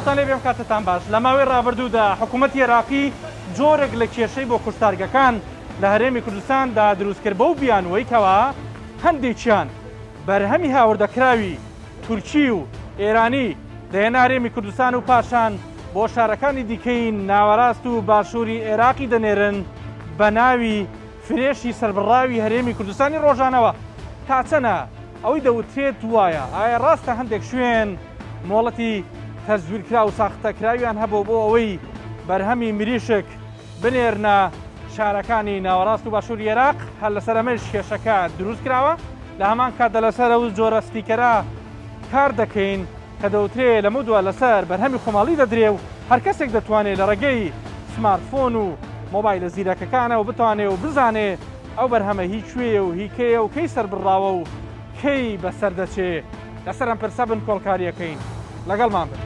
سڵاتان لێ بێم کاتتان باش لە ماوەی ڕابردوودا حکوومەتی عێراقی جۆرێک لە کێشەی بۆ کوشتارگەکان لە هەرێمی کوردستاندا دروستکرد بەو بیانوەیەوە هەندێکیان بەرهەمی هاوردەکراوی تورکی و ئێرانی دەهێنا هەرێمی کوردستان و پاشان بۆ شارەکانی دیکەی ناوەڕاست و باشووری عێراقی دەنێرن بە ناوی فرێشی سەربڕاوی هەرێمی کوردستانی ڕۆژانەوە تا چەنە ئەوەی دەوترێت وایە ئایا ڕاستە هەندێک شوێن مۆڵەتی تەزویرکرا و ساختەکراویان هەبوو بۆ ئەوەی بەرهەمی مریشک بنێرنە شارەکانی ناوەڕاست و باشووری عێراق هەر لەسەر ئەمەش کێشەکە دروست کراوە لە هەمان کاتدا لەسەر ئەو جۆرە ستیکەرە کار دەکەین کە دەوترێت لەمە دووە لەسەر بەرهەمی خۆماڵی دەدرێ و هەر کەسێک دەتوانێت لە ڕێگەی سمارتفۆن و مۆبایلە زیرەکەکانەوە بتوانێت و بزانێ ئەو بەرهەمە هیچ کوێیە و هیکەیە و کەی سەربڕاوە و کەی بەسەر دەچێ لەسەر ئەم پرسە بن کۆڵکاریەکەین لەگەڵمان بن.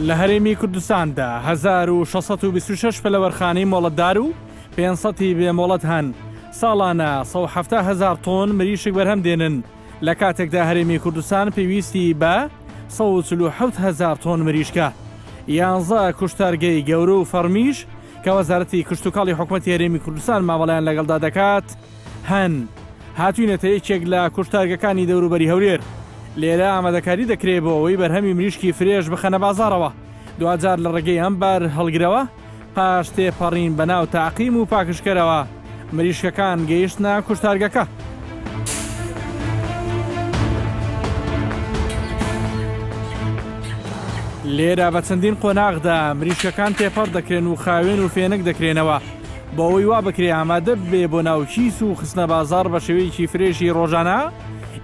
لە هەرێمی کوردستاندا 1626 پەلەوەرخانەی مۆڵەتدار و 500 بێمۆڵەت هەن ساڵانە 170,000 تۆن مریشک بەرهەم دێنن لە کاتێکدا هەرێمی کوردستان پێویستی بە 147,000 تۆن مریشکە 11 کوشتارگەی گەورە و فەرمیش کە وەزارەتی کشتتوکاڵی حکوومەتی هەرێمی کوردستان مامەڵیان لەگەڵدا دەکات هەن هاتوینەتە یەکێک لە کوشتارگەکانی دەوروبەری هەولێر لێرە ئامادەکاری دەکرێت بۆ ئەوەی بەرهەمی مریشکی فرێش بخەنە بازارەوە دوجار لە ڕێگەی ئەمبەر هەڵگرەوە پاش تێپەڕین بەناو تاقیم و پاکشکەرەوە مریشکەکان گەیشتنە کوشتارگەکە. لێرە بە چەندین قۆناغدا مریشکەکان تێپەڕ دەکرێن و خاوێن و فێنک دەکرێنەوە بۆ ئەوەی وا بکرێ ئامادە بێ بۆ ناوکیس و خستنە بازار بە شێوەیەکی فرێشی ڕۆژانە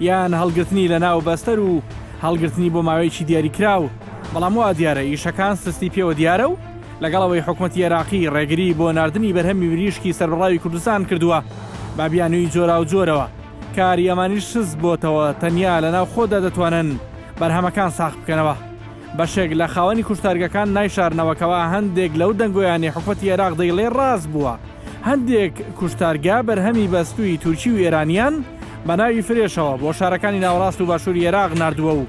یان هەڵگرتنی لە ناو بەستەر و هەڵگرتنی بۆ ماوەیەکی دیاریکراو بەڵام وا دیارە ئیشەکان سستی پێوە دیارە و لەگەڵەوەی حکوومەتی عێراقی ڕێگری بۆ ناردنی بەرهەمی مریشکی سەربڕاوی کوردستان کردووە با بیانووی جۆرا و جۆرەوە کاری ئەمانیش شست بۆتەوە تەنیا لە ناو خۆدا دەتوانن بەرهەمەکان ساخت بکەنەوە بەشێک لە خاوەنی کوشتارگەکان نایشارنەوەکەوە هەندێک لەو دەنگۆیانی حکوومەتی عێراق دەیڵێ ڕاست بووە هەندێک کوشتارگا بەرهەمی بەستووی تورکی و ئێرانیان بە ناوی فرێشەوە بۆ شارەکانی ناوەڕاست و باشووری عێراق ناردووە و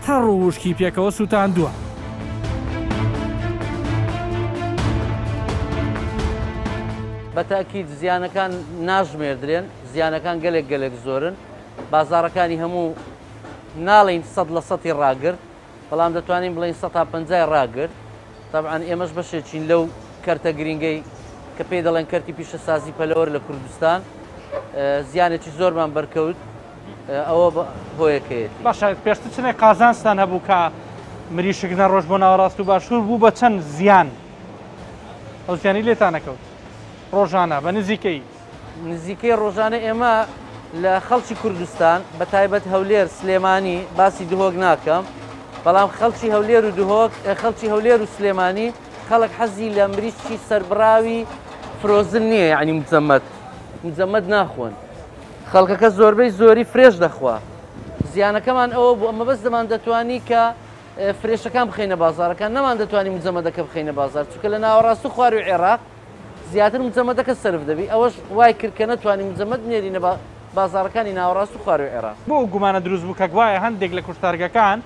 تەڕ و وشکی پێکەوە سووتاندووە. بەتاکید زیانەکان ناژمێردرێن زیانەکان گەلێک زۆرن بازارەکانی هەموو ناڵین 100% ڕاگرت بەڵام دەتوانین بڵین 150 ڕاگرت طبعاً ئێمەش بەشێکین لەو کەرتە گرنگەی کە پێی دەڵێن کەرتی پیشەسازی پەلەوەر لە کوردستان زیانێکی زۆرمان بەرکەوت ئەوە هۆیەکەیەتی باشە پێشتر چنێ قازانستان هەبوو کە مریشک نەڕۆژ بۆ ناوەڕاست و باشوور بوو بە چەند زیان ئەو زیانی لێتان نەکەوت ڕۆژانە بە نزیکەی ڕۆژانە ئێمە لە خەڵکی کوردستان بە تایبەت هەولێر سلێمانی باسی دهۆک ناکەم بەڵام خەڵکی هەولێر و دهۆک خەڵکی هەولێر و سلێمانی خەڵک حەزی لە مریشکی سەربراوی فرۆزن نییە یعنی مجەمەد ناخۆن خەڵکەکە زۆربەی زۆری فرێش دەخوا زیانەکەمان ئەوە بوو ئەمە بەس دەمان دەتوانی کە فرێشەکان بخینە بازارەکان نەمان دەتوانانی مجەمەدەکە بخینە بازار چونکە لە ناوەڕاست و خواری و عێراق زیاتر مجەمەدەکە سرف دەبی ئەوەش وای کرد کە نەتوانانی مجەمەد نێرینە بازارەکانی ناوەڕاست و خواری و عێراق بۆ گومانە دروست بوو کە گوایە هەندێک لە کوشتارگەکان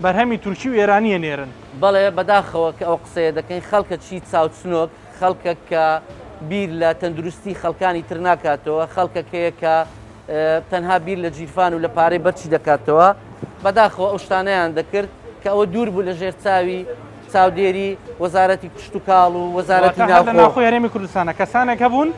بەرهەمی تورکی و ئێرانیە نێرن بەڵێ بەداخەوە کە ئەو قسەیە دەکەین خەڵکە چی چاوچنۆک خەڵکە کە بیر لە تەندروستی خەڵکانی تر ناکاتەوە خەڵکەکەیە کە تەنها بیر لە جیرفان و لە پارەی بەرچی دەکاتەوە بەداخەوە ئەو شتانەیان دەکرد کە ئەوە دوور بوو لە ژێر چاوی چاودێری وەزارەتی کشتتوکاڵ و وەزارەتی ناوخۆی هەرێمی کوردستانە کەسانێک هەبوون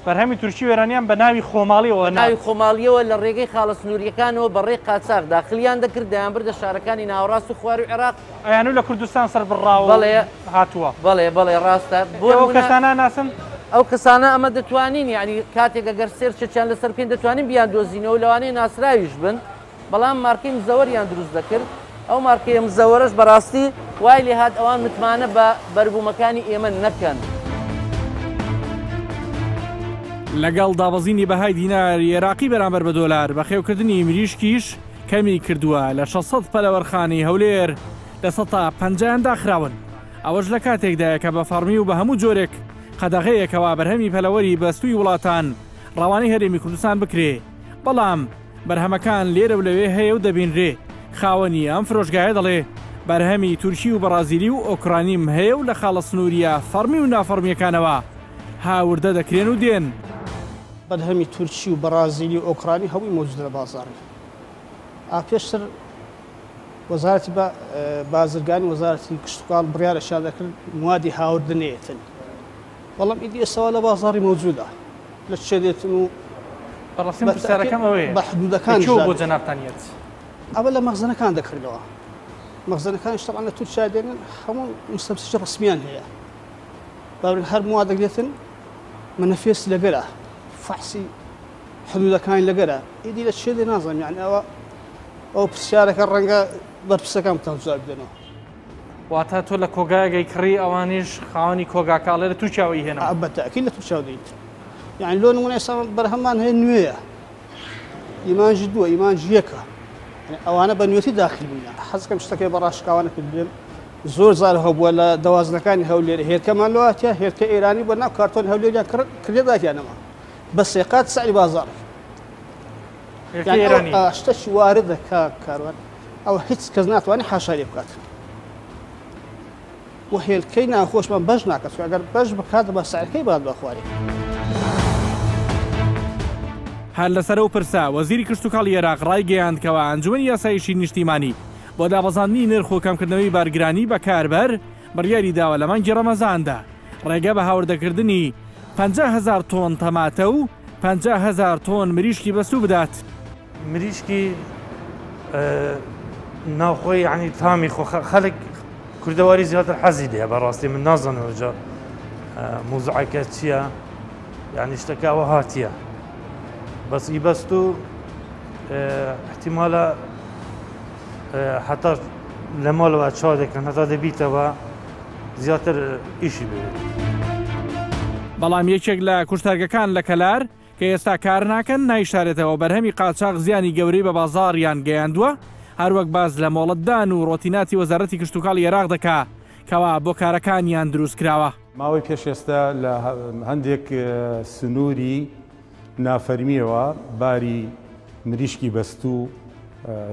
بەرهەمی تورکی و ئێرانیان بە ناوی خۆماڵیەوە ناوی خۆماڵیەوە لە ڕێگەی خاڵە سنووریەکانەوە بەڕێی قاچاق داخلیان دەکرد دەیان بردە شارەکانی ناوەڕاست و خوار و عێراق ئەیانوو لە کوردستان سەربڕاوە بەڵێ هاتووە بەڵێ ڕاستە بۆ ئەو کەسانە ناسن ئەو کەسانە ئەمە دەتوانین یعنی کاتێک ئەگەر سێرچێکیان لەسەر پێین دەتوانین بیان دۆزینەوە لەوانەیە ناسراویش بن بەڵام مارکەی مزەوەریان دروست دەکرد ئەو مارکەیە مزەوەرەش بەڕاستی وای لێ هات ئەوان متمانە بە بەربوومەکانی ئێمە نەکەن. لەگەڵ دابەزینی بەهای دیناری عێراقی بەرامبەر بە دۆلار بە خێوکردنی مریشکیش کەمی کردووە لە 600 پەلەوەرخانەی هەولێر لە 150 داخراون ئەوەش لە کاتێکدایە کە بە فەرمی و بە هەموو جۆرێک قەدەغەیەکەوە بەرهەمی پەلەوەری بەستووی وڵاتان ڕەوانەی هەرێمی کوردستان بکرێ بەڵام بەرهەمەکان لێرە و لەوێ هەیە و دەبینرێ خاوەنی ئەم فرۆشگایە دەڵێ بەرهەمی تورکی و بەرازیلی و ئۆکرانیم هەیە و لە خاڵە سنووریە فەرمی و نافەرمیەکانەوە هاوردە دەکرێن و دێن بەرهەمی تورکی و بەرازیلی و ئۆکرانی هەمووی مۆجود لە بازاڕی پێشتر وەزارەتی بازرگانی وەزارەتی کشتتوکاڵ بڕیارەشان دەکرد موادی هاوردنێتن بەڵام ئیدی ئێستا لە بازاڕی مۆجودە لە چێ دێتن و بەڕاستی پرسیارەکەم ئەوەیە بە حدودەکان بۆ جەنابتانیت ئەوە لە مەخزنەکان دەکردەوە مەخزنەکانیش تەڵان لە تورکیا دێنن هەموو مستەمسیجە ڕسمیان هەیە باورن هەر مواد دەگرێتن منەفێسی لەگەرە فەحسی حدودەکانی لەگەرە ئیدی لە چێ دێ نازانم یعنی ئەو پرسیارەکە ڕەنگە بەرپرسەکان بتان جواب بدەنەوە واتە تۆ لە کۆگایەگەی کڕی ئەوانیش خاوەنی کۆگاکاڵێ لە تووچاوی هێنا بەتەکیل لە تووچاو دەیت یعنی لۆ نمونە ئێستا بەرهەمان هەیە نوێیە ئیمانجی دووە ئیمانجی یەکە ئەوانە بە نوێتی داخل بووینە حەزەکەم شتەکەی بەڕاشکاوانە کرد بێن زۆر زار هەبووە لە دەوازنەکانی هەولێر هێرکەمان لەواتە هێرکە ئێرانی بۆ ناو کارتۆن هەولێریان کردێداتیانەوە بە سێقات سعی بازار شتەشی واردە کاروان ئەو هیچ کەس ناتوانێت حاشاری بکات و هێلکەی ناخۆشمان بەش ناکات ئەگەر بەش بکات بە سعرەکەی باد بەخوارێ هەر لەسەر و پرسا وەزیری کشتتوکاڵی عێراق ڕایگەیاندکەوە ئەنجومەنی یاسایشی نیشتیمانی بۆ دابەزاندنی نرخ و کەمکردنەوەی بارگرانی بە کاربەر بڕیاری داوە لە مانگی ڕەمەزاندا ڕێگە بە هاوردەکردنی 50,000 تۆن تەماتە و 50,000 تۆن مریشکی بەستوو بدات مریشکی ناوخۆی عنی تامی خۆ خەڵک کوردەواری زیاتر حەزی دێ بەڕاستی من نازانەوەجا موزعەکە چییە یعنی شتەکەوە هاتیە بەسی بەست و احتیمالە حتا لە ماڵەوە چا دەکەن هەتا دەبیتەوە زیاتر ئیشی بێت بەڵام یەکێک لە کوشتارگەکان لە کەلار کە ئێستا کار ناکەن نایشارێتەوە بەرهەمی قاچاق زیانی گەورەی بە بازاڕیان گەیاندووە هەروەک باز لە مۆڵەتدان و ڕۆتیناتی وەزارەتی کشتتوکاڵی عێراق دەکا کەوا بۆ کارەکانیان دروست کراوە ماوەی پێش ئێستا لە هەندێک سنووری نافەرمیەوە باری مریشکی بەستوو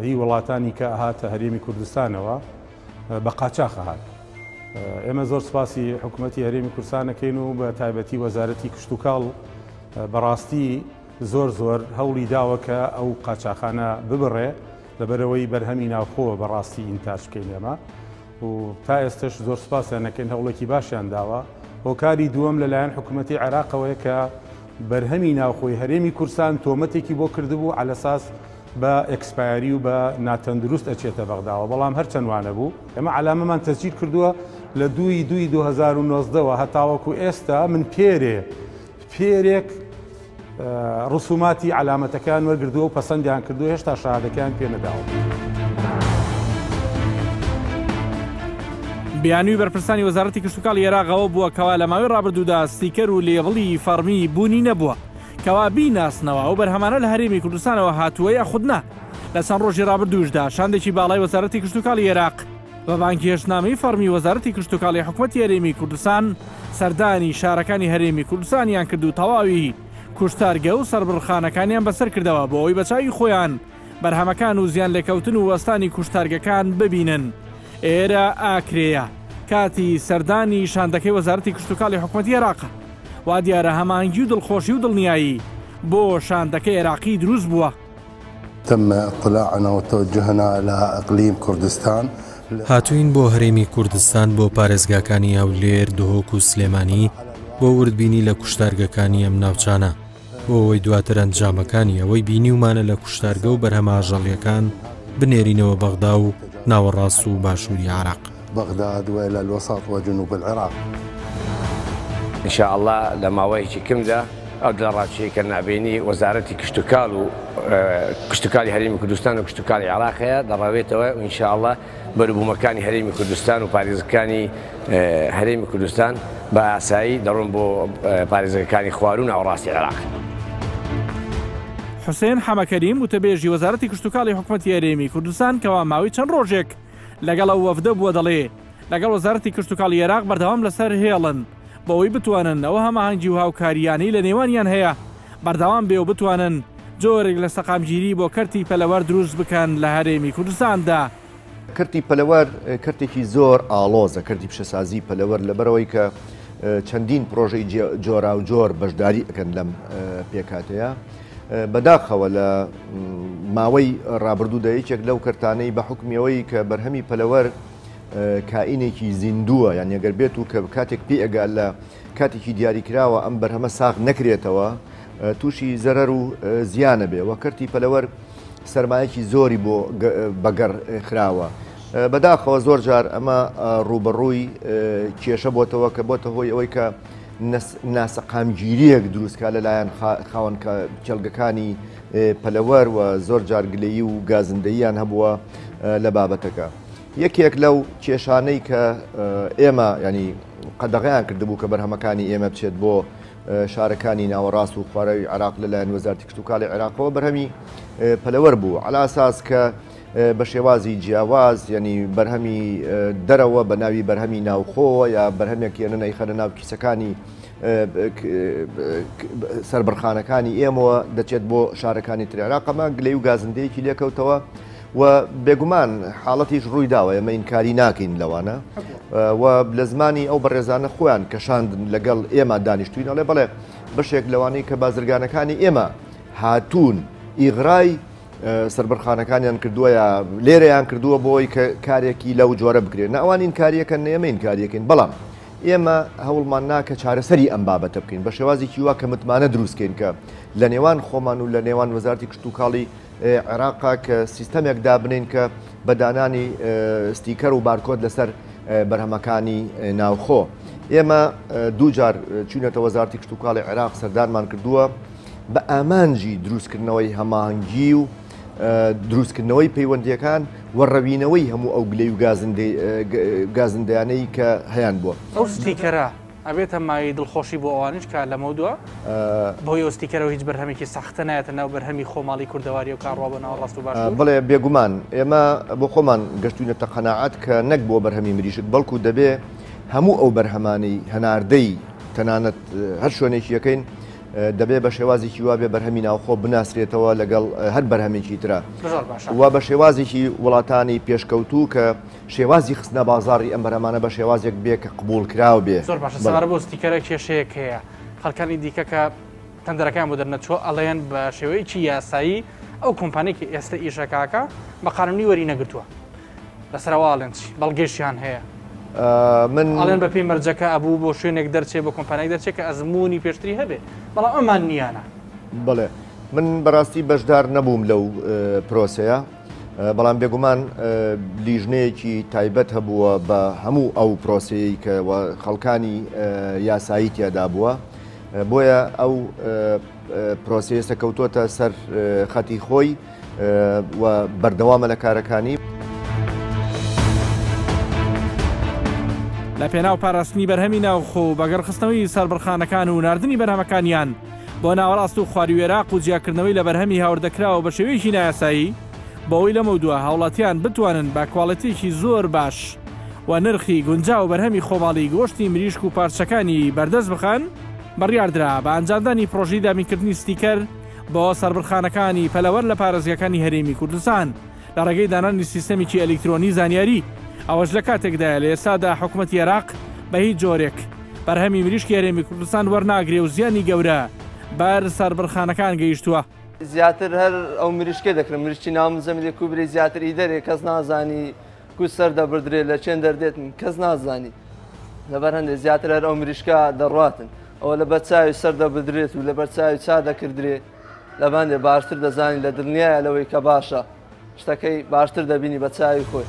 هی وڵاتانی کە هاتە هەرێمی کوردستانەوە بە قاچاق هات ئێمە زۆر سپاسی حکوومەتی هەرێمی کوردستانەکەین و بە تایبەتی وەزارەتی کشتتوکاڵ بەڕاستی زۆر هەوڵی داوە کە ئەو قاچاخانە ببڕێ لەبەرەوەی بەرهەمی ناوخۆوە بەڕاستی ئینتاژ بکەین ئێمە و تا ئێستش زۆر سپاسیانەکەین هەوڵێکی باشیان داوە هۆکاری دووەم لەلایەن حکوومەتی عێراقەوەیە کە بەرهەمی ناوخۆی هەرێمی کوردستان تۆمەتێکی بۆ کردبوو عەلەساس بە ئەکسپایری و بە ناتەندروست ئەچێتە بەغداوە بەڵام هەرچەند وانە بوو ئێمە عەلامەمان تەسجیل کردووە لە 2019 هەتاوەکو ئێستا من پێرێک ڕسوماتی علامەتەکان وەرگردووە و پەسەندیان کردو هێشتا شاهادەکان پێ نەداوە. بیانووی بەرپرسانی وەزارەتی کشتتوکاڵی عێراقەوە بووە کەوا لە ماوەی ڕابردوودا ستیکەر و لێبڵی فەرمی بوونی نەبووە کەوا بیناسنەوە و بەرهەمانە لە هەرێمی کوردستانەوە هاتووە یا خودنا لە چەند ڕۆژی ڕابردووشدا شاندێکی باڵای وەزارەتی کشتتوکاڵی عێراق بە بانکی هێشتنامەی فەرمی وەزارەتی کشتتوکاڵی حکوومەتی هەرێمی کوردستان سەردانی شارەکانی هەرێمی کوردستانیان کرد و تەواوی کوشتارگە و سەربڕخانەکانیان بەسەر کردەوە بۆ ئەوی بەچاوی خۆیان بەرهەمەکان و زیان لێکەوتن و وەستانی کوشتارگەکان ببینن. ئێرە ئاکرەیە کاتی سەردانی شاندەکەی وەزارەتی کشتتوکاڵی حکوومەتی عێراقە وا دیارە هەمانگی و دڵخۆشی و دڵنیایی بۆ شاندەکەی عێراقی دروست بووە. تم اطلاعنا وتوجهنا إلى إقليم كردستان هاتوین بۆ هەرێمی کوردستان بۆ پارێزگاکانی هەولێر دهۆک و سلێمانی بۆ وردبینی لە کوشتارگەکانی ئەم ناوچانە بۆ ئەوەی دواتر ئەنجامەکانی ئەوەی بینیومانە لە کوشتارگە و بەرهەماژەڵیەکان بنێرینەوە بەغدا و ناوەڕاست و باشووری عێراق بغداد وإلى الوسط وجنوب العراق. إن شاء الله لما ويجي كمدة أو دلاراتشي كنا بيني وزارة كشتوكال وكشتوكالي هريمي كردستان وكشتوكالي عراقية دراويته وإن شاء الله بربو مكاني هريمي كردستان وباريزكاني هريمي كردستان بأساي درون بو باريزكاني خوارون أو راسي العراق. حسين حەمەکەریم وتەبێژی وەزارەتی کشتتوکاڵی حکوومەتی هەرێمی کوردستان کەوا ماوەی چەند ڕۆژێک لەگەڵ ئەو وەفدە بووە دەڵێ لەگەڵ وەزارەتی کشتتوکاڵی عێراق بەردەوام لەسەر هێڵن بەوەی بتوانن ئەوە هەماهەنگی و هاوکاریانەی لە نێوانیان هەیە بەردەوام بێ و بتوانن جۆرێک لە سەقامگیری بۆ کەرتی پەلەوەر دروست بکەن لە هەرێمی کوردستاندا. کەرتی پەلەوەر کەرتێکی زۆر ئاڵۆزە، کەرتی پیشەسازی پەلەوەر لەبەرەوەی کە چەندین پرۆژەی جۆرا و جۆر بەشداری ئەەکەن لەم پێکاتەیە. بەداخەوە لە ماوەی ڕابردوودا یەکێک لەو کەرتانەی بە حکمیەوەی کە بەرهەمی پەلەوەر کائینێکی زیندووە، یان ئەگەر بێت و کە کاتێک پێ ئەگەل لە کاتێکی دیاریکراوە ئەم بەرهەمە ساغ نەکرێتەوە تووشی زەرەر و زیانە بێ. وە کەرتی پەلەوەر سەرمایەکی زۆری بۆ بەگەڕ خراوە. بەداخەوە زۆر جار ئەمە ڕوبەڕووی کێشە بۆتەوە کە بۆتە هۆی ئەوەی کە ناسەقامگیریەک دروستکە لەلایەن خاوەن کێڵگەکانی پەلەوەر و زۆر جار گلەیی و گازندەییان هەبووە لە بابەتەکە. یەکێک لەو کێشانەی کە ئێمە ینی قەدەغیان کردبوو کە بەرهەمەکانی ئێمە بچێت بۆ شارەکانی ناوەڕاست و خوارەوی عێراق لەلایەن وەزارەتی کشتتوکاڵی عێراقەوە بەرهەمی پەلەوەر بوو على ئاساس کە بە شێوازی جیاواز ینی بەرهەمی دەرەوە بە ناوی بەرهەمی ناوخۆوە یا بەرهەمێک یێنەی خەرە ناو کیسەکانی سربڕخانەکانی ئێمەوە دەچێت بۆ شارەکانی تر عێراقەمە گلەی و گازندەیەکی لێکەوتەوە و بێگومان حاڵەتیش ڕووی داوە ئێمە ئینکاری ناکەین لەوانە و لە زمانی ئەو بەڕێزانە خۆیان کەشاندن لەگەڵ ئێمە دانیشتوینەڵێ بەڵێ بەشێک لەوانەی کە بازرگانەکانی ئێمە هاتوون ئیغرای سربڕخانەکانیان کردووە یا لێرەیان کردووە بۆی کە کارێکی لەو جۆرە بکرێن ناوانین کاریەکەن ئێمە ئینکاریەکەین بەڵام ئێمە هەوڵمان ناکە چارەسەری ئەم بابەتە بکەین بە شێوازێکی وا کە متمانە دروستکەین کە لە نێوان خۆمان و لە نێوان وەزارەتی کشتتوکاڵی عێراقا کە سیستەمێک دابنین کە بەدانانی ستیکەر و بارکۆد لەسەر بەرهەمەکانی ناوخۆ. ئێمە دووجار چوونەتە وەزارەتی کشتتوکاڵی عێراق سەردانمان کردووە بە ئامانجی دروستکردنەوەی هەماهەنگی و دروستکردنەوەی پەیوەندیەکان وەڕەوینەوەی هەموو ئەو گلەی و گازندەیانەی کە هەیان بووە. ئەو ستیکەرە ئەبێتە مای دڵخۆشی بۆ ئەوانش کە لەمە دووە بۆی ئەو ستیکەرەوە هیچ بەرهەمێکی سەختە نایەتە ناو بەرهەمی خۆماڵی کوردەواری و کارڕوا بە ناو ڕاست و باش. بڵێ بێگومان ئێمە بۆ خۆمان گەشتوینەتە قەناعەت کە نەک بۆ بەرهەمی مریشت بەڵکو دەبێ هەموو ئەو بەرهەمانی هەناردەی تەنانەت هەر شوێنێکیەکەین دەبێ بە شێوازێکی وا بێ بەرهەمی ناوخۆ بناسرێتەوە لەگەڵ هەر بەرهەمێکی ترە وا بە شێوازێکی وڵاتانی پێشکەوتوو کە شێوازی خستنە بازاڕی ئەم بەرهەمانە بە شێوازێک بێ کە قبول کراو بێ. زۆر باشە سەوارە بۆ ستیکەرە کێشەیەک هەیە خەڵکانی دیکە کە تەندەرەکان بۆ دەرنەچۆ ئەڵێن بە شێوەیەکی یاسایی ئەو کۆمپانێکی ئێستا ئیشەکاکە بە قانونی وەری نەگرتووە لەسەرواڵێن چی بەڵگەشیان هەیە من ئەڵێن بە پێی مەرجەکە ئەبوو بۆ شوێنێک دەرچێت بۆ کۆمپانیای دەرچێت کە ئەزمموی پێشتری هەبێ بەڵام ئەمان نیانە. بڵێ من بەڕاستی بەشدار نەبووم لەو پرۆسەیە بەڵام بێگومان لیژنەیەکی تایبەت هەبووە بە هەموو ئەو پرۆسەیە کە خەڵکانی یاسایی تیادا بووە بۆیە ئەو پرۆسەیە سەکەوتۆتە سەر خەتی خۆی و بەردەوامە لە کارەکانی. لە پێناو پاراستنی بەرهەمی ناوخۆ بەگەڕخستنەوەی سەربڕخانەکان و ناردنی بەرهەمەکانیان بۆ ناوەڕاست و خواریوێراق و جیاکردنەوەی لە بەرهەمی هاوردەکراوە بە شێوەیەکی نایاسایی بەوەی لەمە دووە هاوڵاتیان بتوانن بە کواڵەتێکی زۆر باش و نرخی گونجاو بەرهەمی خۆماڵی گۆشتی مریشک و پارچەکانی بەردەست بخەن بڕیاردرا بە ئەنجامدانی پرۆژەی دامینکردنی ستیکەر بۆ سەربڕخانەکانی پەلەوەر لە پارێزگاکانی هەرێمی کوردستان لە ڕێگەی دانانی سیستەمێکی ئەلکترۆنی زانیاری ئەوەش لە کاتێکدایە لە ئێستادا حکوومەتی عێراق بە هیچ جۆرێک بەرهەمی مریشکی هەرێمی کوردستان وەرناگرێ و زیانی گەورە بەر سەربڕخانەکان گەیشتووە. زیاتر هەر ئەو مریشکێ دەکرن مریشکی ناوم زەمینێک و برێ زیاتری دەرێ کەس نازانی کو سەر دەبدرێ لە چێن دەردێتن کەس نازانی لەبەر هەندێک زیاتر هەر ئەو مریشکە دەڕاتن ئەوە لە بەرچاوی سەر دەبدرێت و لە بەرچاوی چا دەکردرێ لەباندێ باشتر دەزانی لە دڵنیایە لەوەی کە باشە شتەکەی باشتر دەبینی بە چاوی خۆی.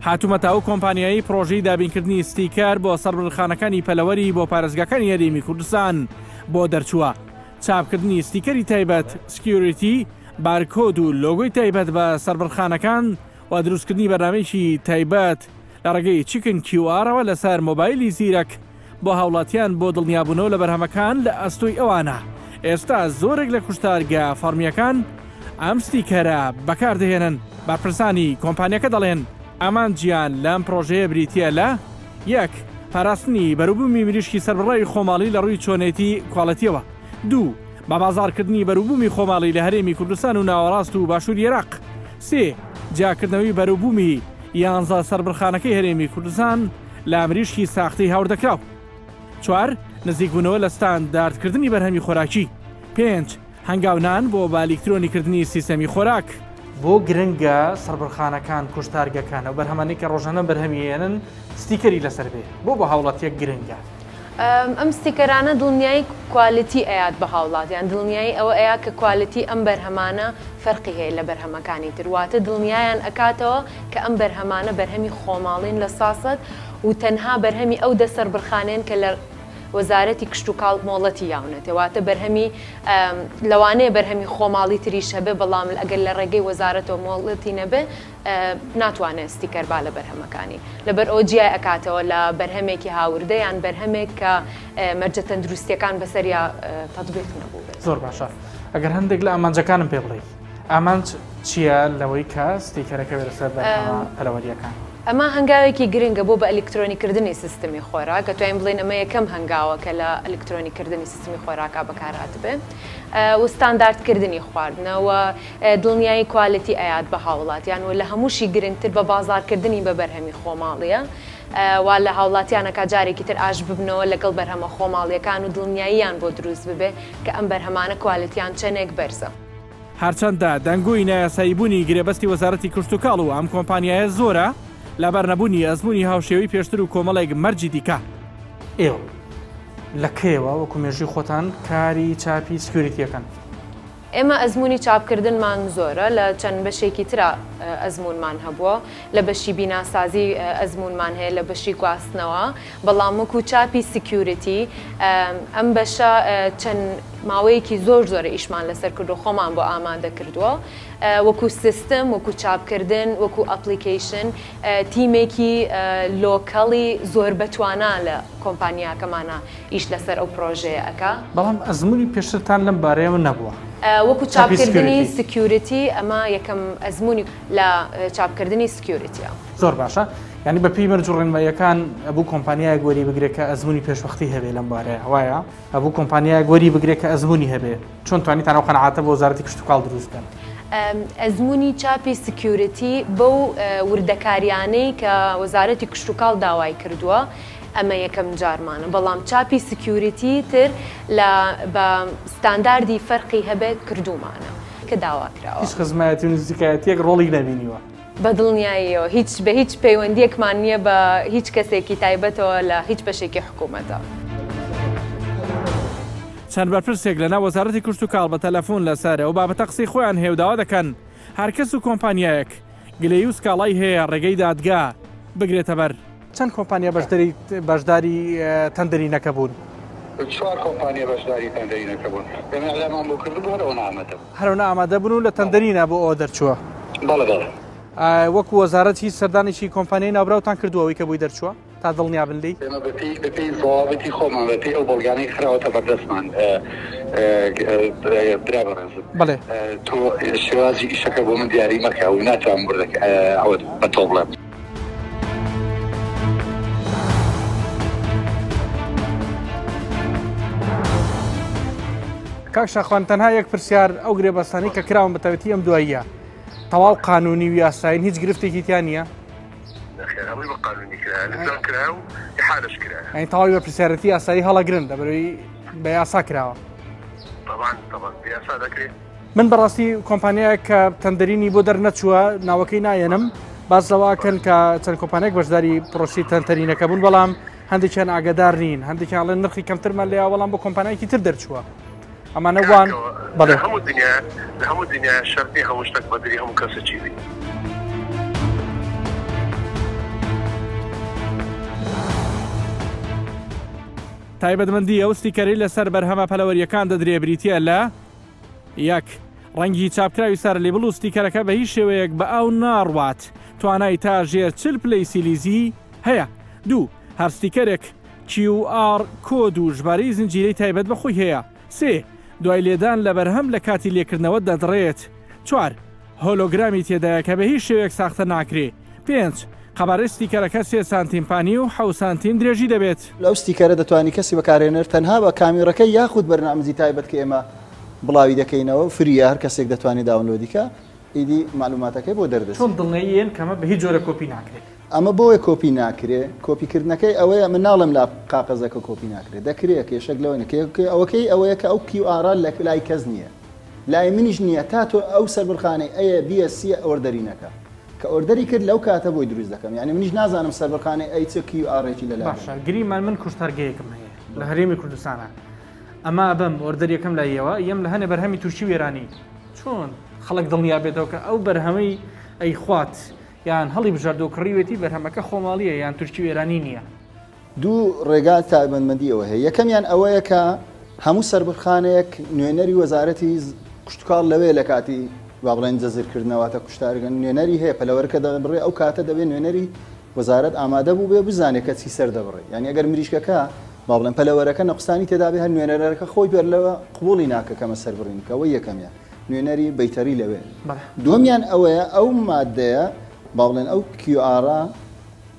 هاتوومەتە ئەو کۆمپانیایی پرۆژەی دابینکردنی ستیکەر بۆ سەربڕخانەکانی پەلەوەری بۆ پارێزگاکانی هەرێمی کوردستان بۆ دەرچووە چاپکردنی ستیکەری تایبەت سکیۆریتی بارکۆد و لۆگۆی تایبەت بە سەربڕخانەکان و دروستکردنی بەرنامەیەکی تایبەت لە ڕێگەی چیکن کیوارەوە لەسەر مۆبایلی زیرەک بۆ هاوڵاتیان بۆ دڵنیابوونەوە لە بەرهەمەکان لە ئەستۆی ئەوانە ئێستا زۆرێک لە کوشتارگە فەرمیەکان ئەم ستیکەرە بەکاردەهێنن بەپرسانی کۆمپانیەکە دەڵێن ئەمان گیان لەم پرۆژەیە بریتە لە یەک پاراستنی بەروبوومی مریشکی سەربڕای خۆماڵی لە ڕووی چۆنێتی کوڵەتیەوە. دوو بە بازارکردنی بەروبوومی خۆماڵی لە هەرێمی کوردستان و ناوەڕاست و باشووری عێراق. سێ جیاکردنەوەی بەروبوومی 11 سەربڕخانەکەی هەرێمی کوردستان لە مریشکی ساختەی هاوردەکراو. چوار نزیکبوونەوە لە ستانداردکردنی بەرهەمی خۆراکی. پێنج هەنگاونان بۆ با ئەلیکترۆنیکردنی سیستەمی خۆراک. بۆ گرنگە سەربڕخانەکان کوشتارگەکانە و بەرهەمانەی کە ڕۆژانە بەرهەمیێنن ستیکەری لەسەر بێ بۆ هاوڵاتیەک گرنگە. ئەم ستیکەرانە دڵنیایی کوالیتی ئەیات بە هاوڵاتیان دڵنیایی ئەوە ئەیە کە کوالیتی ئەم بەرهەمانە فەرقی هەیە لە بەرهەمەکانی ترواتە دڵنیایان ئەکاتەوە کە ئەم بەرهەمانە بەرهەمی خۆماڵین لە ساسەت و تەنها بەرهەمی ئەو دەسەربڕخانێن کە لە وەزارەتی کشت و کاڵ مۆڵەتی یاونێتەواتە بەرهەمی لەوانەیە بەرهەمی خۆماڵی تریش هەبێ بەڵام ئەگەر لە ڕێگەی وەزارەتەوە مۆڵەتی نەبێ ناتوانێت ستیکەر با لە بەرهەمەکانی لەبەر ئەو جیای ئەکاتەوە لە بەرهەمێکی هاوردەیان بەرهەمێک کە مەرجە تەندروستیەکان بەسەریا تەطبیق نەبوو بێت. زۆر باشە ئەگەر هەندێک لە ئامانجەکانم پێ بڵێ ئامانج چییە لەوەی کە ستیکەرەکە بێت لەسەر بەرهەمە پەلەوەریەکان؟ ئەمە هەنگاوێکی گرنگە بۆ بە ئەلیکترۆنیکردنی سیستمی خۆراک کە توانین بڵێن ئەمە یەکەم هەنگاوە کە لە ئەلیکترۆنیکردنی سیستمی خۆراکا بەکارات بێ و ستانداردکردنی خواردنەوە دڵنیایی کوالیتی ئەیات بە هاوڵاتیان و لە هەمووشی گرنگتر بە بازارکردنی بە بەرهەمی خۆماڵیە وا لە هاوڵاتیانەکە جارێکی تر ئاش ببنەوە لەگەڵ بەرهەمە خۆماڵیەکان و دڵنیاییان بۆ دروست ببێ کە ئەم بەرهەمانە کوالیتیان چەندێک بەرزە. هەرچەندە دەنگۆی نایاساییبوونی گرێبەستی وەزارەتی کشت و کاڵ و ئەم کۆمپانیایە زۆرە لەبەر نەبوونی ئەزمموی هاوشێوی پێشتر و کۆمەڵێک مەرجی دیکە. ئێوە لە کێوە وەکو مێژوی خۆتان کاری چاپی سکیوریتیەکەن؟ ئێمە ئەزمموی چاپکردنمان زۆرە لە چەند بەشێکی ترا ئەزمونمان هەبووە لە بەشی بیناسازی ئەزمونمان هەیە لە بەشی گواستنەوە بەڵام وەکو چاپی سکیوریتی ئەم بەشە چەند ماوەیەکی زۆر ئیشمان لەسەر کردو خۆمان بۆ ئامادە کردووە وەکو سیستم وەکو چاپکردن وەکو ئەپلیکیشن تیمێکی لۆکەڵی زۆر بەتوانە لە کۆمپانیاکەمانە ئیش لەسەر ئەو پرۆژەیە ئەکا. بەڵام ئەزمموی پێشتان لەم بارەیەوە نەبووە. وەکو چاپکردنی سکیوریتی ئەمە یەکەم ئەزمموی لە چاپکردنی سکیوریتیە. زۆر باشە ینی بە پێی مەرجڕێنماییەکان ئەبوو کۆمپانیای گۆری بگرێت کە ئەزمموی پێشوەختی هەبێ لەم بارەیە وایە ئەبوو کۆمپانیای گۆری بگرێت کە ئەزمموی هەبێ چۆن توانیتان ئەو قەنەعاتە بۆ وەزارەتی کشت و کاڵ دروستکەن؟ ئەزمموی چاپی سکیوریتی بەو وردەکاریانەی کە وەزارەتی کشت و کاڵ داوای کردووە ئەمە یەکەم جارمانە بەڵام چاپی سکیوریتی تر لە بە ستانداردی فەرقی هەبێت کردومانە کە داواکراوە. هیچ خزمەتی و نزیکایەتیەک ڕۆڵی نەبینیوە بە دڵنیاییەوە بە هیچ پەیوەندیەکمان نییە بە هیچ کەسێکی تایبەتەوە لە هیچ بەشێکی حکوومەتە. چەند بەرپرسێک لەناو وەزارەتی کشت و کاڵ بە تەلەفۆن لەسەرە و بابەتە قسەی خۆیان هێوداوا دەکەن هەرکەس و کۆمپانیایەک گلەی و سکاڵای هەیە ڕێگەی دادگا بگرێتە بەر. چەند کۆمپانیا بەشداری تەندەری نەکەبوون؟ 4 کۆمپانیا بەشداری تەندەری نەکەبوون. ئێمە ئەعلامان بۆ کردبوو هەرەوە ئامادە بوون و لە تەندەرینە بۆ ئەوە دەرچووە. بەڵێ وەکو وەزارەت هیچ سەردانێکی کۆمپانیای ناوبراوتان کردووەوەی کە بووی دەرچووە تا دڵنیا بن لی؟ ئێمە بەپێی ضوابطی خۆمان بەپێی ئەو بەڵگانەی خراوەتە بەردەستمان برا بەڕێزم. بەڵێ تۆ شێوازی ئیشەکە بۆ من دیاری مەکە و ناتوان ئەوە بەتۆ بڵێم. کاک شاخوان تەنها یەک پرسیار ئەو گرێبەستانی کە کراون بە تایبەتی ئەم دواییە تەواو قانونی و یاساین هیچ گرفتێکی تیان نییە؟ ئەین تەواوی بە پرسیارەتی یاسایی هەڵەگرن دەبەرەوەی بە یاسا کراوە. من بەڕاستی کۆمپانیایە کە تەندەرینی بۆ دەرنەچووە ناوەکەی نایەنم باز لەواکەن کە چەند کۆمپانیایەک بەشداری پرۆسی تەندەرینەکە بوون بەڵام هەندێکیان ئاگادار نین هەندێکیان لە نرخی کەمترمان لێیا بەڵام بۆ کۆمپانیایەکی تر دەرچووە. ئەمانە وان بەڵێ هەموو دنیا شەرتی هەموو شتێک بەدری هەموو کەسە چیوی. تایبەتمەندی ئەو ستیکەرەی لەسەر بەرهەمە پەلەوەریەکان دەدرێ بریتە لە یەک ڕەنگی چاپکراوی سەر لێبڵ و ستیکەرەکە بە هیچ شێوەیەک بە ئەو ناڕوات توانای تا ژێر 40 پلەی سیلیزی هەیە. دوو هەر ستیکەرێک QR کۆد و ژمارەی زنجیرەی تایبەت بەخۆی هەیە. سێ دوای لێدان لە بەرهەم لە کاتی لێکردنەوە دەدڕێت. 4 هۆلۆگرامی تێدایە کە بە هیچ شێوەیەک ساختە ناکرێ. 5 قەبارەی ستیکەرەکە 3 سانتیمپانی و 7 سانتیم درێژی دەبێت. لەو ستیکەرە دەتوانانی کەسی بەکارێنەر تەنها بە کامیرەکە یاخود بەرنامەزی تایبەت کە ئێمە بڵاوی دەکەینەوە فریە هەر کەسێک دەتوانێت داونلۆدیکە ئیدی معلوماتەکەی بۆ دەردەچێت. چۆن دڵنیاییەن کەمە بە هیچ جۆرە کۆپی ناکرێت. ئەمە بۆیە کۆپی ناکرێت کۆپیکردنەکەی ئەوەیە من ناڵم لا قاقەزەکە کۆپی ناکرێت دەکرێت کێشەک لەوەی ئەوەکەی ئەوەیە کە ئەو QR لە لای کەس نییە لای منیش نییە تا تۆ ئەو سەربڕخانەی ئەیە BSC ئۆردەرینەکە کە ئۆردەری کرد لەو کاتە بۆی دروست دەکەم یعنی منیش نازانم سەربڕخانەی ئەی چ QRێکی لە لای باشە گریمان من کوشتارگەیەکم هەیە لە هەرێمی کوردستانە ئەمە بەم ئۆردەریەکەم لایەوە یەم لە هەنێ بەرهەمی تورکی و ئێرانی چۆن خەڵک دڵنیا بێتەوە کە ئەو بەرهەمەی ئەی خوات یان هەڵی بژاردۆ کڕیوێتی بەرهەمەکە خۆماڵیە یان تورکی و ئێرانی نییە. دوو ڕێگا تایبەتمەندیەوە هەیە یەکەمیان ئەوەیە کە هەموو سەربڕخانەیەک نوێنەری وەزارەتی کوشتکاڵ لەوێ لە کاتی با بڵێن جەزیرکردنەوەتە کوشتارگەن نوێنەری هەیە پەلەوەرکە دەبڕێ ئەو کاتە دەبێت نوێنەری وەزارەت ئامادە بوو بێ بزانێت کە چی سەر دەبڕێ یعنی ئەگەر مریشکەکە با بڵێن پەلەوەرەکە نەقستانی تێدا بێ هەر نوێنەرەکە خۆی بێر لەوە قبوڵی ناکە کەمە سەربڕینکەوە یەکەمیان نوێنەری بەیتەری لەوێ دووەمیان ئەوەیە ئەو مادەیە با بڵێن ئەو QR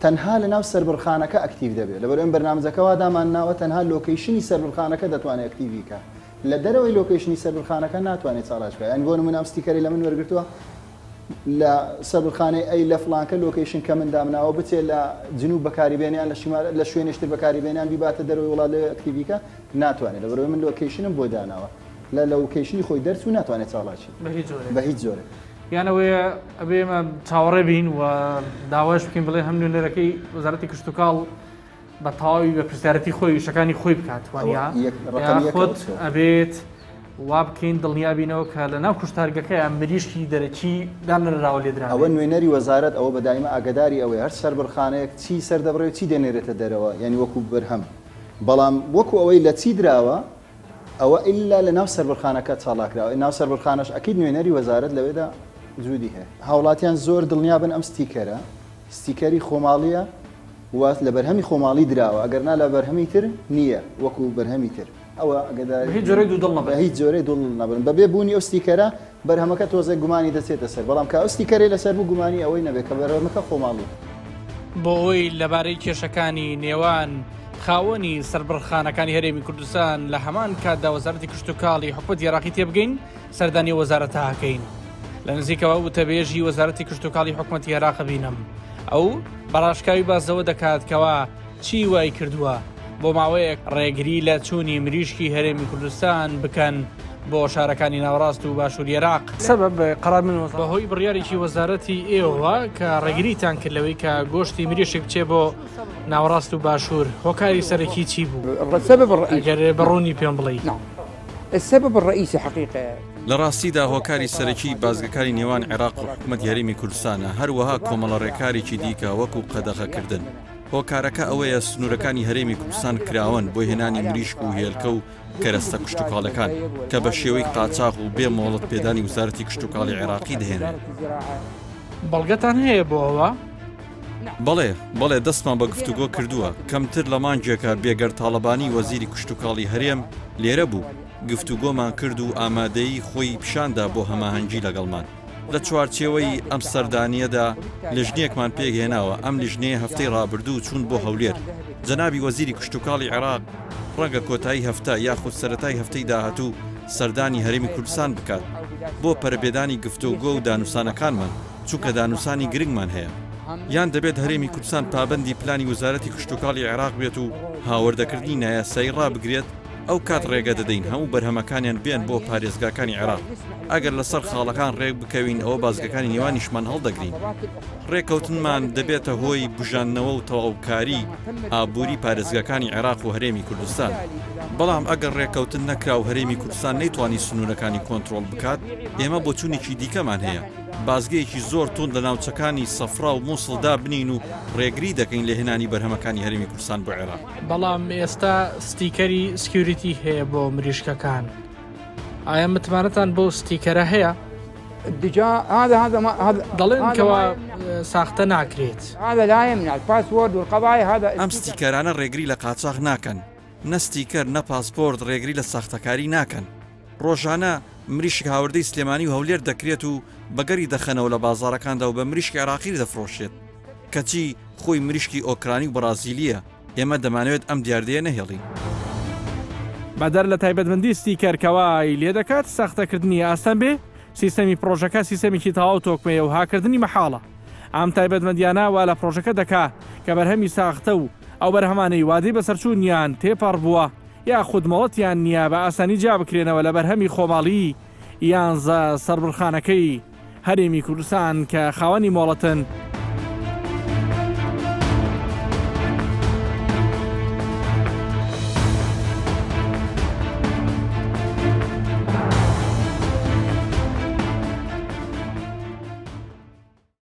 تەنها لە ناو سەربڕخانەکە ئەکتیو دەبێت لەبەر ئەم بەرنامەکەوا دامان ناوە تەنها لۆکیشنی سەربڕخانەکە دەتوانێت ئەکتیڤیکە لە دەرەوەی لۆکیشنی سەربڕخانەکە ناتوانێت چاڵاش بکە یعنی بۆ نمونە ستیکەری لە من وەرگرتووە لە سەربڕخانەی ئەی لە فڵانکە لۆکیشن کە من دامناوە بچێت لە جنوب بەکاریبێنیان لە شوێنشتر بەکاریبێنیان بیباتە دەرەوەی وڵات لە ئەکتیڤیکە ناتوانێت لەبەرەوەی من لۆکیشنم بۆ داناوە لە لۆکیشنی خۆی دەرچوو ناتوانێت چاڵاشی بە هیچ جۆرە یانەوەیە ئەبێمە چاوەڕێ بین و داواش بکەین بڵێ هەم نوێنەرەکەی وەزارەتی کشتتوکاڵ بە تەواوی بە پرسیارەتی خۆی وشەکانی خۆی بکات وانیا خۆت ئەبێت وا بکەین دڵنیابینەوە کە لە ناو کوشتارگەکەیان مریشکی دەرەکی دانراوە لێدرا ئەوە نوێنەری وەزارەت ئەوە بەدایمە ئاگداری ئەوەی هەر سەربڕخانەیەک چی سەر دەبڕێت چی دێنێرێتە دەرەوە یعنی وەکو بەرهەم بەڵام وەکو ئەوەی لە چی درراوە ئەوە ئللا لە ناو سەربڕخانەکە چاڵاکراوە ناو سەربڕخانەش ئەکید نوێنەری وەزارەت لەوێدا جوودی هەیە هاوڵاتیان زۆر دڵنیابن ئەم ستیکەرە ستیکەری خۆماڵیە وات لە بەرهەمی خۆماڵی دراوە ئەگەرنا لە بەرهەمی تر نییە وەکو بەرهەمی تر ئەوە هیچ جۆرەی دوودڵ نەبێت هیچ جۆرەی دڵ نەبن بەبێ بوونی ئەو ستیکەرە بەرهەمەکە تۆزە گومانی دەچێتە سەر بەڵام کە ئەو ستیکەرەی لەسەر بوو گومانی ئەوەی نەبێت کە بەرهەمەکە خۆماڵی بۆ ئەوەی لەبارەی کێشەکانی نێوان خاوەنی سەربڕخانەکانی هەرێمی کوردستان لە هەمان کاتدا وەزارەتی کشتتوکاڵی حکومەتی عێراقی تێبگەین سەردانی وەزارەتە هەکەین لە نزیکەوە وتەبێژی وەزارەتی کشتتوکاڵی حکومەتی عێراق بینم ئەو بەڕاشکاوی بازەوە دەکات کەوا چی وای کردووە بۆ ماوەیەک ڕێگری لە چوونی مریشکی هەرێمی کوردستان بکەن بۆ شارەکانی ناوەڕاست و باشووری عێراق سەبەب قەرار من بەهۆی بڕیارێکی وەزارەتی ئێوە کە ڕێگریتان کردلەوەی کە گۆشتی مریشک بچێ بۆ ناوەڕاست و باشوور هۆکاری سەرەکی چی بوو ئەگەر بەڕوونی پێم بڵێ السبب الرئيسي حقيقة لە ڕاستیدا هۆکاری سەرەکی بازگەکانی نێوان عێراق و حکومەت یاریمی کوردستانە هەروەها کۆمەڵە ڕێکارێکی دیکە وەکو قەدەغەکردن هۆکارەکە ئەوەیە سنوورەکانی هەرێمی کوردستان کراون بۆ هێنانی مریشک و هێلکە و کەرەستە کشتتوکاڵەکان کە بە شێوەی قاچاق و بێ مۆڵەت پێدانی وزارەتی کشتتوکاڵی عێراقی دەهێنێت بەڵگەتان هەیە بۆ ئەوە؟ بەڵێ دەستمان بە گفتوگۆ کردووە کەمتر لە مانجێکە بێگەر تاڵەبانی وەزیری کشتتوکاڵی هەرێم لێرە بوو گفتوگۆمان کرد و ئامادەیی خۆی پیشاندا بۆ هەماهەنگی لەگەڵمان لە چوارچێوەی ئەم سەردانیەدا لیژنەیەکمان پێگەێناوە ئەم لیژنەیە هەفتەی ڕابردوو چوون بۆ هەولێر جەنابی وەزیری کشتتوکاڵی عێراق ڕەنگە کۆتایی هەفتە یاخود سەرەتای هەفتەی داهاتوو سەردانی هەرێمی کوردستان بکات بۆ پەربێدانی گفتوگۆ و دانووسانەکانمان چونکە دانووسانی گرنگمان هەیە یان دەبێت هەرێمی کوردستان پابەندی پلانی وزارەتی کشتتوکاڵی عێراق بێت و هاوردەکردنی نایاسایی ڕابگرێت ئەو کات ڕێگە دەدەین هەموو بەرهەمەکانیان بێن بۆ پارێزگاکانی عێراق ئەگەر لەسەر خاڵەکان ڕێک بکەوین ئەوە بازگەکانی نێوانیشمان هەڵدەگرین ڕێکەوتنمان دەبێتە هۆی بژاننەوە و تەواوکاری ئابووری پارێزگاکانی عێراق و هەرێمی کوردستان بەڵام ئەگەر ڕێکەوتن نەکرا و هەرێمی کوردستان نەیتوانی سنوورەکانی کۆنتترۆل بکات ئێمە بۆ چوونێکی دیکەمان هەیە بازگەیەکی زۆر تون لە ناوچەکانی سەفرا و مووسڵدا بنین و ڕێگری دەکەین لە هێنانی بەرهەمەکانی هەرێمی کوردستان بۆ عێراق بەڵام ئێستا ستیکەری سکیوریتی هەیە بۆ مریشکەکان ئایا متمانەتان بۆ ستیکەرە هەیە؟ دەڵێن کەوا ساختە ناکرێت ئەم ستیکەرانە ڕێگری لە قاچاق ناکەن نە ستیکەر نە پاسپۆرت ڕێگری لە ساختەکاری ناکەن ڕۆژانە مریشک هاوردەی سلێمانی و هەولێر دەکرێت و بەگەری دەخەنەوە لە بازارەکاندا و بە مریشکی عێراقی دەفرۆشێت کەچی خۆی مریشکی ئۆکرانی و بەرازیلیە ئێمە دەمانوێت ئەم دیاردەیە نەهێڵی. بەدەر لە تایبەتمەندی ستیکەرکەوای لێ دەکات سەختەکردنی ئاسان بێ سیستەمی پرۆژەکە سیستەمێکی تەواو تۆکمەیە و هاکردنی مەحاڵە. ئەم تایبەتمەندیانە وا لە پرۆژەکە دەکات کە بەرهەمی ساختە و ئەو بەرهەمانەی وادەی بەسەرچوونیان تێپەڕ بووە یا خودمەڵەتیان نییە بە ئاسانی جا بکرێنەوە لە بەرهەمی خۆماڵی یانزە سەربڕخانەکەی هەرێمی کوردستان کە خاوەنی مۆڵەتن